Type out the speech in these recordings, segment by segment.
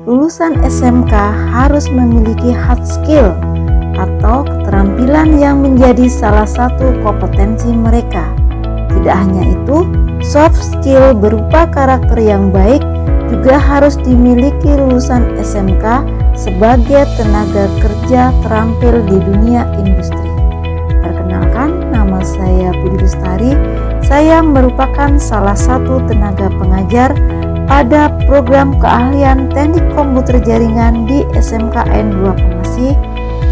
lulusan SMK harus memiliki hard skill atau keterampilan yang menjadi salah satu kompetensi mereka. Tidak hanya itu, soft skill berupa karakter yang baik juga harus dimiliki lulusan SMK sebagai tenaga kerja terampil di dunia industri. Perkenalkan, nama saya Budi Lestari. Saya merupakan salah satu tenaga pengajar pada program keahlian Teknik Komputer Jaringan di SMKN 2 Pengasi,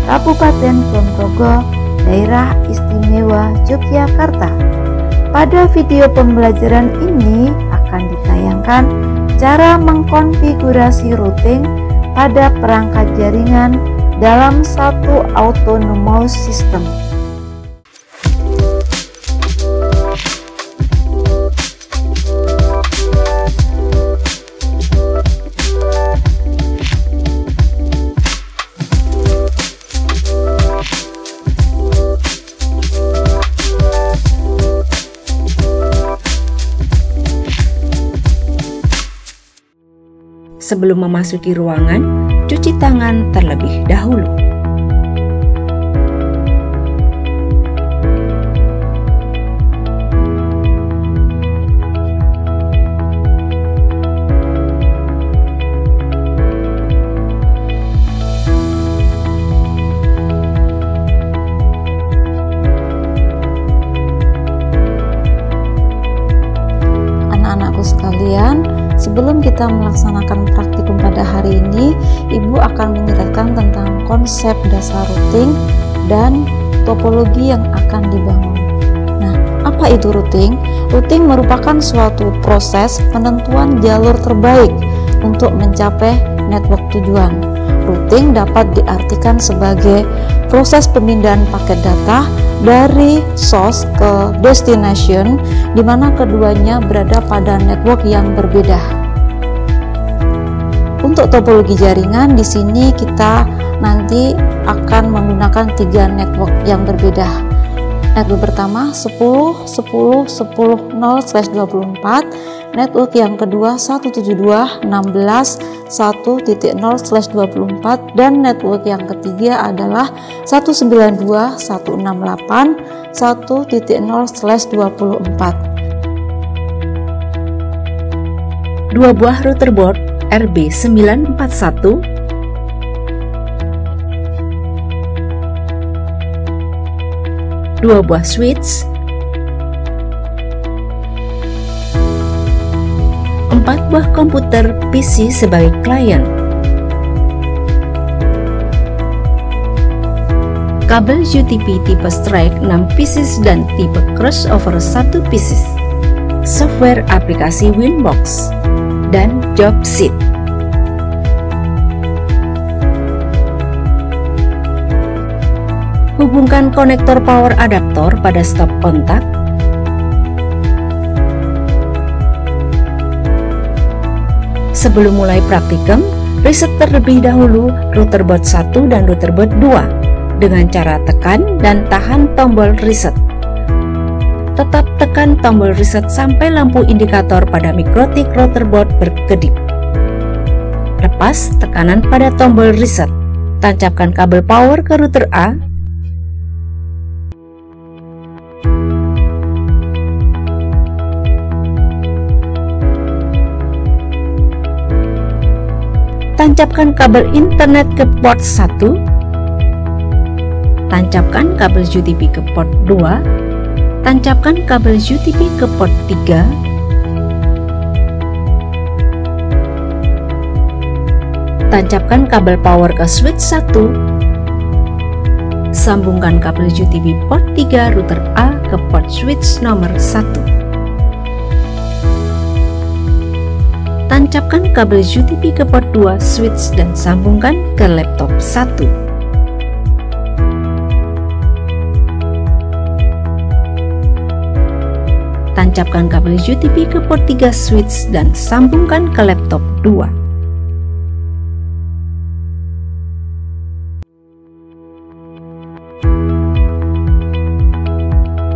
Kabupaten Ponorogo, Daerah Istimewa Yogyakarta. Pada video pembelajaran ini akan ditayangkan cara mengkonfigurasi routing pada perangkat jaringan dalam satu autonomous system. Sebelum memasuki ruangan, cuci tangan terlebih dahulu. Anak-anakku sekalian, sebelum kita melaksanakan praktikum pada hari ini, Ibu akan menjelaskan tentang konsep dasar routing dan topologi yang akan dibangun. Nah, apa itu routing? Routing merupakan suatu proses penentuan jalur terbaik untuk mencapai network tujuan. Routing dapat diartikan sebagai proses pemindahan paket data dari source ke destination, di mana keduanya berada pada network yang berbeda. Untuk topologi jaringan, di sini kita nanti akan menggunakan 3 network yang berbeda. Network pertama 10.10.10/24, network yang kedua 172.16.1.0/24, dan network yang ketiga adalah 192.168.1.0/24. Dua buah router board RB941, dua buah switch, 4 buah komputer PC sebagai klien, kabel UTP tipe strike 6 pieces dan tipe crossover 1 pieces, software aplikasi Winbox, dan job sheet. Hubungkan konektor power adaptor pada stop kontak. Sebelum mulai praktikum, riset terlebih dahulu router board 1 dan router board 2 dengan cara tekan dan tahan tombol reset. Tetap tekan tombol reset sampai lampu indikator pada mikrotik router board berkedip. Lepas tekanan pada tombol reset. Tancapkan kabel power ke router A. Tancapkan kabel internet ke port 1. Tancapkan kabel UTP ke port 2. Tancapkan kabel UTP ke port 3. Tancapkan kabel power ke switch 1. Sambungkan kabel UTP port 3 router A ke port switch nomor 1. Tancapkan kabel UTP ke port 2 switch dan sambungkan ke laptop 1. Tancapkan kabel UTP ke port 3 switch dan sambungkan ke laptop 2.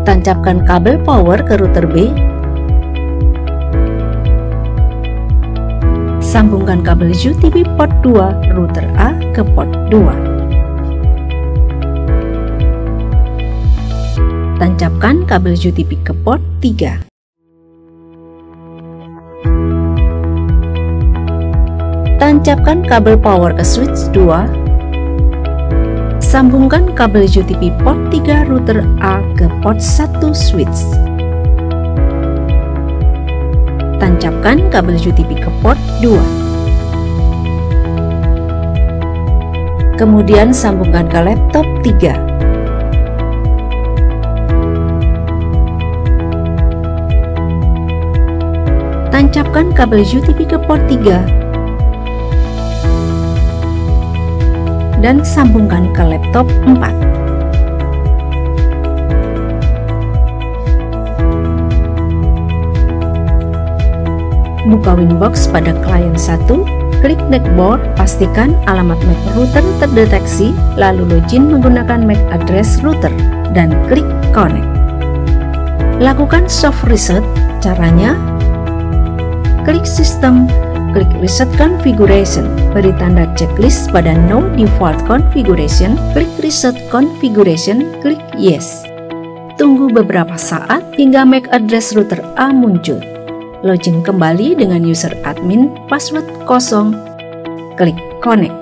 Tancapkan kabel power ke router B. Sambungkan kabel UTP port 2 router A ke port 2. Tancapkan kabel UTP ke port 3. Tancapkan kabel power ke switch 2. Sambungkan kabel UTP port 3 router A ke port 1 switch. Tancapkan kabel UTP ke port 2. Kemudian sambungkan ke laptop 3. Tancapkan kabel UTP ke port 3 dan sambungkan ke laptop 4. Buka Winbox pada klien 1, klik netboard, pastikan alamat MAC router terdeteksi, lalu login menggunakan MAC address router, dan klik connect. Lakukan soft reset, caranya klik sistem, klik reset configuration, beri tanda checklist pada no default configuration, klik reset configuration, klik yes. Tunggu beberapa saat hingga MAC address router A muncul. Login kembali dengan user admin, password kosong, klik connect.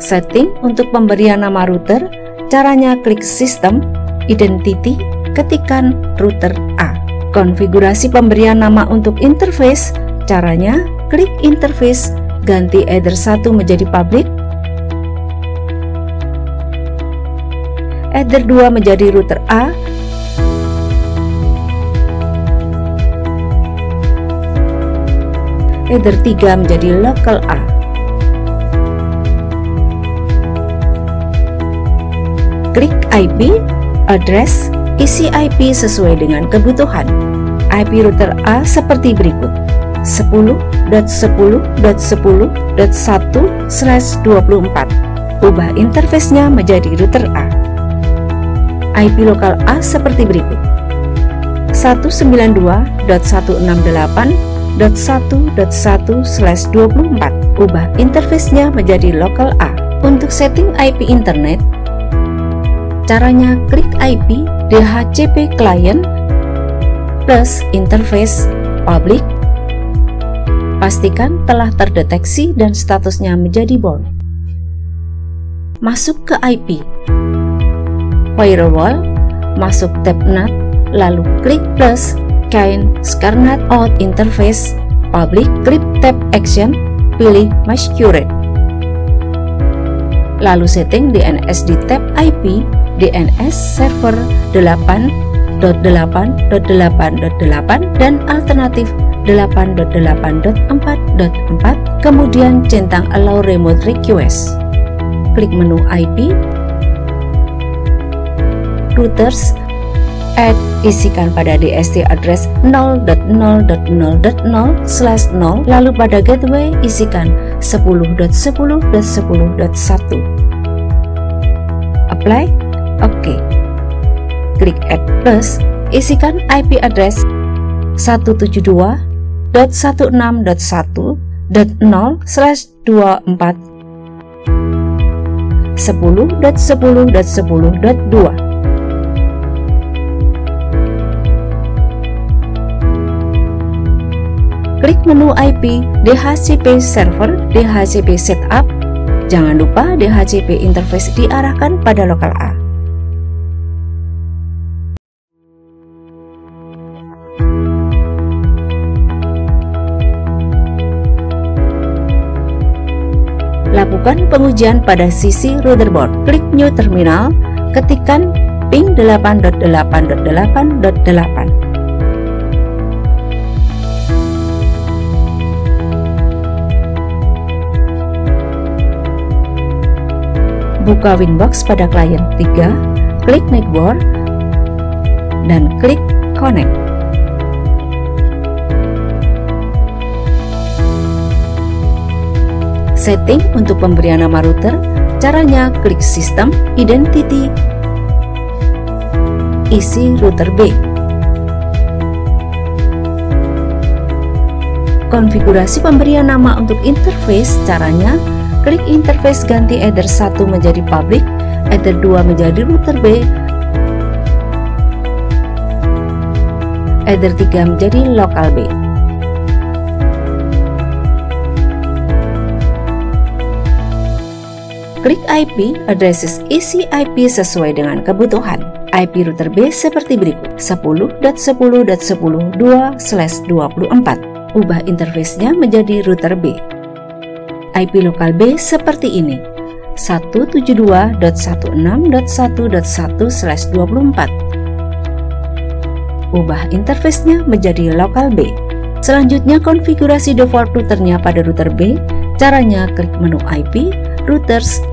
Setting untuk pemberian nama router, caranya klik sistem, identity, ketikkan router A. Konfigurasi pemberian nama untuk interface, caranya klik interface, ganti Ether 1 menjadi public, Ether 2 menjadi router A, Ether 3 menjadi local A. Klik IP, address, isi IP sesuai dengan kebutuhan. IP router A seperti berikut: 10.10.10.1/24. Ubah interface-nya menjadi router A. IP lokal A seperti berikut: 192.168.1.1/24. Ubah interface-nya menjadi lokal A. Untuk setting IP internet, caranya klik IP DHCP client plus interface public. Pastikan telah terdeteksi dan statusnya menjadi bold. Masuk ke IP firewall, masuk tab NAT, lalu klik plus Kind Scarnet Out Interface Public, klik tab Action, pilih Masquerade. Lalu setting DNS di tab IP, DNS server 8.8.8.8 dan alternatif 8.8.4.4, kemudian centang allow remote request. Klik menu IP, routers, add, isikan pada DST address 0.0.0.0/0, lalu pada gateway isikan 10.10.10.1. Apply, OK. Klik add plus, isikan IP address 172.16.1.0/24 10.10.10.2. Klik menu IP DHCP server, DHCP setup. Jangan lupa DHCP interface diarahkan pada lokal A. Lakukan pengujian pada sisi routerboard. Klik New Terminal, ketikkan ping 8.8.8.8. Buka Winbox pada klien 3, klik Netboard, dan klik Connect. Setting untuk pemberian nama router, caranya klik Sistem, Identity, isi router B. Konfigurasi pemberian nama untuk interface, caranya klik interface, ganti Ether 1 menjadi public, Ether 2 menjadi router B, Ether 3 menjadi local B. Klik IP, addresses isi IP sesuai dengan kebutuhan. IP router B seperti berikut: 10.10.10.2/24. Ubah interface-nya menjadi router B. IP lokal B seperti ini: 172.16.1.1/24. Ubah interface-nya menjadi lokal B. Selanjutnya konfigurasi default routernya pada router B. Caranya klik menu IP, routers,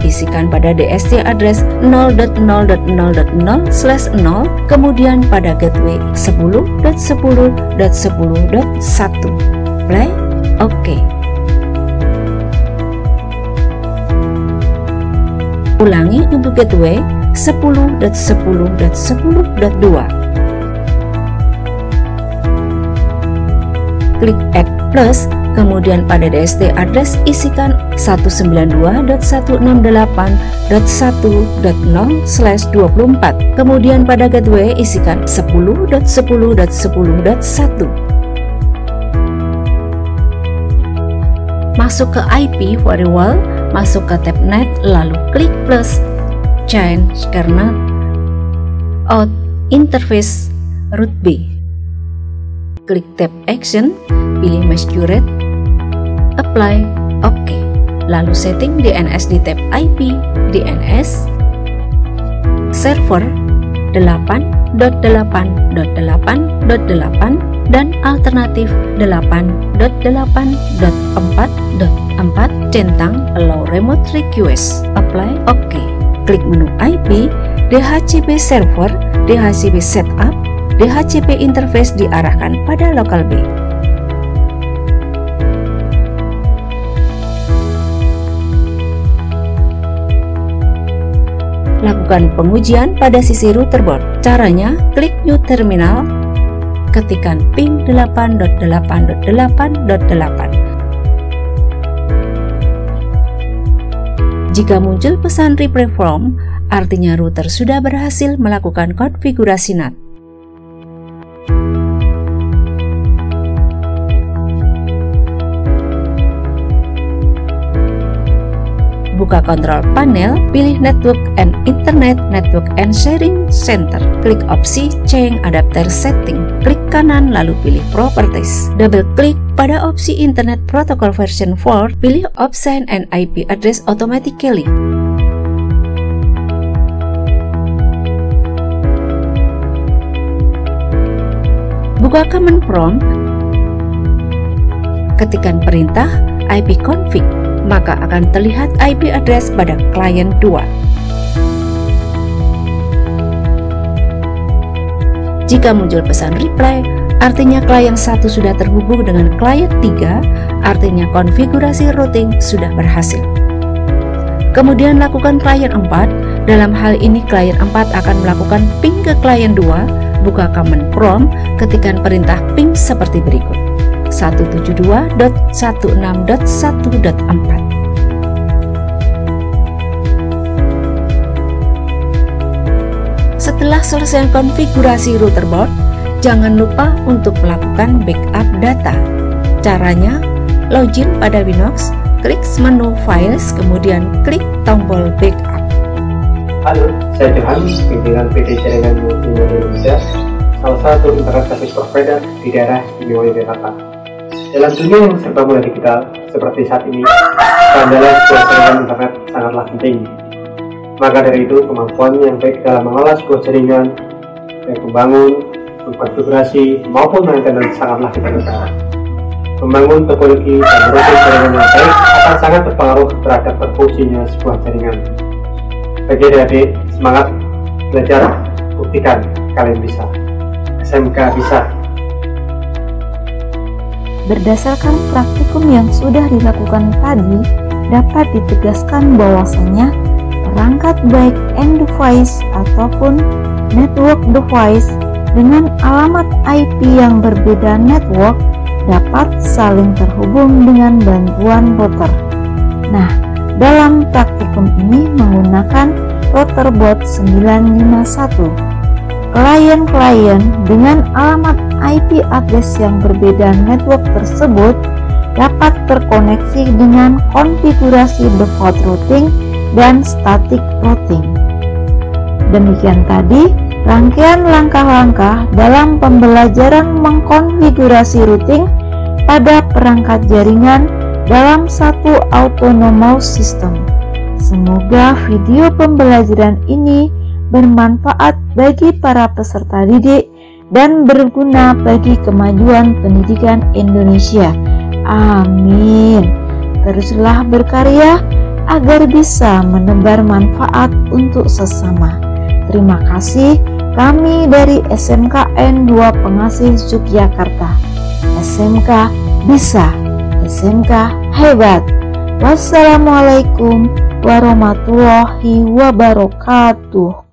isikan pada DSC address 0.0.0.0/0, kemudian pada gateway 10.10.10.1. Play, OK. Ulangi untuk gateway 10.10.10.2. Klik Add Plus, kemudian pada DST address isikan 192.168.1.0/24. Kemudian pada gateway isikan 10.10.10.1. Masuk ke IP firewall, masuk ke tab Net, lalu klik plus, change kernel, out, interface, root B. Klik tab Action, pilih Masquerade, apply, OK. Lalu setting DNS di tab IP, DNS server 8.8.8.8 dan alternatif 8.8.4.4 centang allow remote request, apply, OK. Klik menu IP, DHCP server, DHCP setup, DHCP interface diarahkan pada local B. Lakukan pengujian pada sisi router board. Caranya, klik New Terminal, ketikkan ping 8.8.8.8. Jika muncul pesan reply from, artinya router sudah berhasil melakukan konfigurasi NAT. Buka kontrol panel, pilih Network and Internet, Network and Sharing Center. Klik opsi Change Adapter Setting. Klik kanan lalu pilih Properties. Double klik pada opsi Internet Protocol version 4, pilih Option and IP Address Automatically. Buka command prompt, ketikkan perintah ipconfig, maka akan terlihat IP address pada klien 2. Jika muncul pesan reply, artinya klien 1 sudah terhubung dengan klien 3, artinya konfigurasi routing sudah berhasil. Kemudian lakukan klien 4, dalam hal ini klien 4 akan melakukan ping ke klien 2, buka command prompt, ketikkan perintah ping seperti berikut: 172.16.1.4. Setelah selesai konfigurasi router board, jangan lupa untuk melakukan backup data. Caranya, login pada Windows, klik menu Files, kemudian klik tombol backup. Halo, saya Johan, pimpinan PT Jaringan Multimedia Indonesia, salah satu internet service provider di daerah istimewa Yogyakarta. Dalam dunia yang serba mulai digital seperti saat ini, keandalan sebuah jaringan internet sangatlah penting. Maka dari itu, kemampuan yang baik dalam mengelola sebuah jaringan, baik membangun, mengkonfigurasi, maupun maintenance sangatlah diperlukan. Membangun topologi dan routing jaringan yang baik akan sangat berpengaruh terhadap berfungsinya sebuah jaringan. Bagi adik-adik, semangat belajar, buktikan kalian bisa. SMK bisa. Berdasarkan praktikum yang sudah dilakukan tadi, dapat ditegaskan bahwasanya perangkat baik end device ataupun network device dengan alamat IP yang berbeda network dapat saling terhubung dengan bantuan router. Nah, dalam praktikum ini menggunakan Routerbot 951. Klien-klien dengan alamat IP address yang berbeda network tersebut dapat terkoneksi dengan konfigurasi default routing dan static routing. Demikian tadi rangkaian langkah-langkah dalam pembelajaran mengkonfigurasi routing pada perangkat jaringan dalam satu autonomous system. Semoga video pembelajaran ini bermanfaat bagi para peserta didik dan berguna bagi kemajuan pendidikan Indonesia. Amin. Teruslah berkarya agar bisa menebar manfaat untuk sesama. Terima kasih. Kami dari SMKN 2 Pengasih Yogyakarta. SMK bisa, SMK hebat. Wassalamualaikum warahmatullahi wabarakatuh.